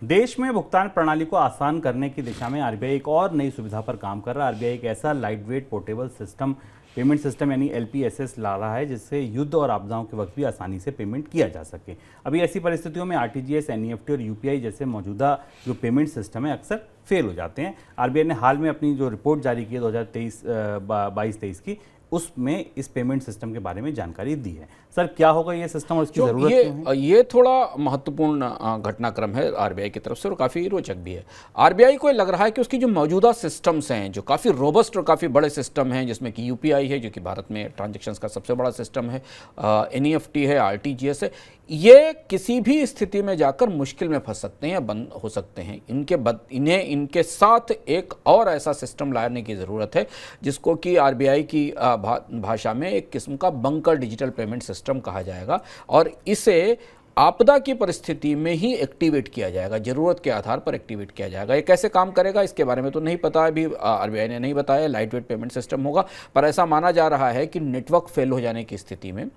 देश में भुगतान प्रणाली को आसान करने की दिशा में आरबीआई एक और नई सुविधा पर काम कर रहा है। आरबीआई एक ऐसा light weight portable system payment system यानी एलपीएसएस ला रहा है जिससे युद्ध और आपदाओं के वक्त भी आसानी से पेमेंट किया जा सके। अभी ऐसी परिस्थितियों में आरटीजीएस, एनईएफटी और यूपीआई जैसे मौजूदा जो पेमेंट सिस्टम है अक्सर फेल हो जाते हैं। आरबीआई ने हाल में अपनी जो रिपोर्ट जारी की है 2022-23 की, उसमें इस पेमेंट सिस्टम के बारे में जानकारी दी है। सर, क्या होगा ये सिस्टम और इसकी जरूरत क्यों है? ये थोड़ा महत्वपूर्ण घटनाक्रम है आरबीआई की तरफ से और काफ़ी रोचक भी है। आरबीआई को लग रहा है कि उसकी जो मौजूदा सिस्टम्स हैं, जो काफ़ी रोबस्ट और काफ़ी बड़े सिस्टम हैं, जिसमें कि यूपीआई है जो कि भारत में ट्रांजैक्शंस का सबसे बड़ा सिस्टम है, एनईएफटी है, आरटीजीएस है, ये किसी भी स्थिति में जाकर मुश्किल में फंस सकते हैं या बंद हो सकते हैं। इनके साथ एक और ऐसा सिस्टम लाने की ज़रूरत है जिसको कि आरबीआई की भाषा में एक किस्म का बंकर डिजिटल पेमेंट सिस्टम कहा जाएगा और इसे आपदा की परिस्थिति में ही एक्टिवेट किया जाएगा, ज़रूरत के आधार पर एक्टिवेट किया जाएगा। ये कैसे काम करेगा इसके बारे में तो नहीं पता, अभी आरबीआई ने नहीं बताया। लाइट वेट पेमेंट सिस्टम होगा, पर ऐसा माना जा रहा है कि नेटवर्क फेल हो जाने की स्थिति में,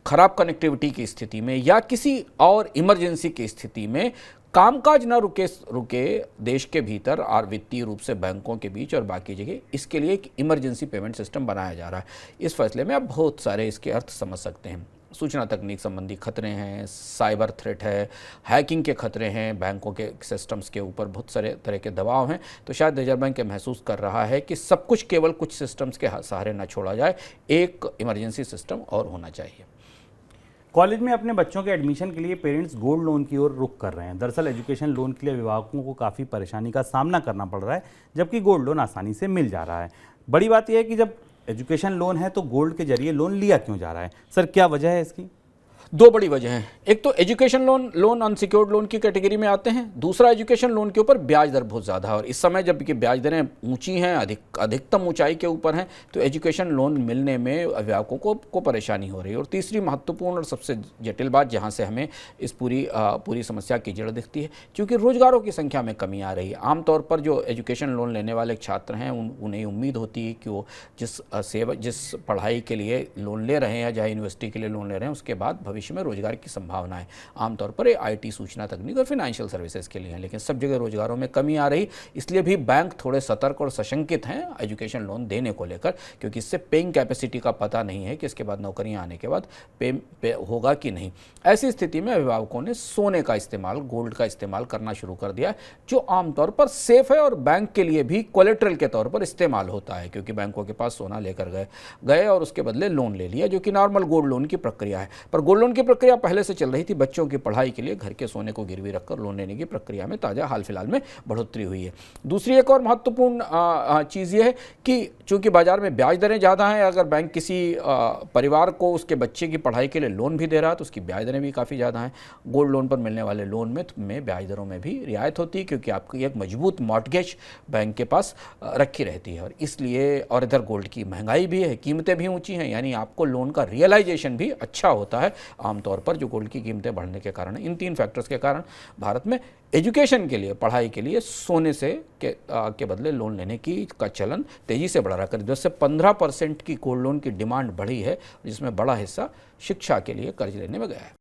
खराब कनेक्टिविटी की स्थिति में या किसी और इमरजेंसी की स्थिति में कामकाज न रुके देश के भीतर और वित्तीय रूप से बैंकों के बीच और बाकी जगह, इसके लिए एक इमरजेंसी पेमेंट सिस्टम बनाया जा रहा है। इस फैसले में आप बहुत सारे इसके अर्थ समझ सकते हैं। सूचना तकनीक संबंधी खतरे हैं, साइबर थ्रेट है, हैकिंग के खतरे हैं, बैंकों के सिस्टम्स के ऊपर बहुत सारे तरह के दबाव हैं। तो शायद रिजर्व बैंक ये महसूस कर रहा है कि सब कुछ केवल कुछ सिस्टम्स के सहारे न छोड़ा जाए, एक इमरजेंसी सिस्टम और होना चाहिए। कॉलेज में अपने बच्चों के एडमिशन के लिए पेरेंट्स गोल्ड लोन की ओर रुख कर रहे हैं। दरअसल एजुकेशन लोन के लिए अभिभावकों को काफ़ी परेशानी का सामना करना पड़ रहा है, जबकि गोल्ड लोन आसानी से मिल जा रहा है। बड़ी बात यह है कि जब एजुकेशन लोन है तो गोल्ड के जरिए लोन लिया क्यों जा रहा है? सर, क्या वजह है इसकी? दो बड़ी वजह हैं। एक तो एजुकेशन लोन अनसिक्योर्ड लोन की कैटेगरी में आते हैं। दूसरा, एजुकेशन लोन के ऊपर ब्याज दर बहुत ज़्यादा है और इस समय जबकि ब्याज दरें ऊंची हैं, अधिकतम ऊंचाई के ऊपर हैं, तो एजुकेशन लोन मिलने में अभिभावकों को परेशानी हो रही है। और तीसरी महत्वपूर्ण और सबसे जटिल बात, जहाँ से हमें इस पूरी समस्या की जड़ दिखती है, क्योंकि रोजगारों की संख्या में कमी आ रही है। आमतौर पर जो एजुकेशन लोन लेने वाले छात्र हैं उन्हें उम्मीद होती है कि वो जिस पढ़ाई के लिए लोन ले रहे हैं, चाहे यूनिवर्सिटी के लिए लोन ले रहे हैं, उसके बाद भविष्य में रोजगार की संभावना है। आमतौर पर आईटी, सूचना तकनीक और फाइनेंशियल सर्विसेज के लिए है, लेकिन सब जगह रोजगारों में कमी आ रही, इसलिए भी बैंक थोड़े सतर्क और सशंकित हैं एजुकेशन लोन देने को लेकर, क्योंकि इससे पेइंग कैपेसिटी का पता नहीं है कि इसके बाद नौकरियां आने के बाद पे होगा कि नहीं। ऐसी स्थिति में अभिभावकों ने सोने का इस्तेमाल, गोल्ड का इस्तेमाल करना शुरू कर दिया, जो आमतौर पर सेफ है और बैंक के लिए भी कोलेट्रल के तौर पर इस्तेमाल होता है, क्योंकि बैंकों के पास सोना लेकर गए और उसके बदले लोन ले लिया, जो कि नॉर्मल गोल्ड लोन की प्रक्रिया है। पर गोल्ड लोन की प्रक्रिया पहले से चल रही थी। बच्चों की पढ़ाई के लिए घर के सोने को गिरवी रखकर लोन लेने की प्रक्रिया में ताजा हाल फिलहाल में बढ़ोतरी हुई है। दूसरी एक और महत्वपूर्ण चीज़ ये है कि चूंकि बाजार में ब्याज दरें ज़्यादा हैं, अगर बैंक किसी परिवार को उसके बच्चे की पढ़ाई के लिए लोन भी दे रहा है तो उसकी ब्याज दरें भी काफ़ी ज़्यादा हैं। गोल्ड लोन पर मिलने वाले लोन में ब्याज दरों में भी रियायत होती है, क्योंकि आपकी एक मजबूत मॉर्टगेज बैंक के पास रखी रहती है। और इसलिए, और इधर गोल्ड की महंगाई भी है, कीमतें भी ऊँची हैं, यानी आपको लोन का रियलाइजेशन भी अच्छा होता है आमतौर पर, जो गोल्ड की कीमतें बढ़ने के कारण। इन तीन फैक्टर्स के कारण भारत में एजुकेशन के लिए, पढ़ाई के लिए सोने के बदले लोन लेने का चलन तेजी से बढ़ रहा है। करीब 10 से 15% की गोल्ड लोन की डिमांड बढ़ी है, जिसमें बड़ा हिस्सा शिक्षा के लिए कर्ज लेने में गया है।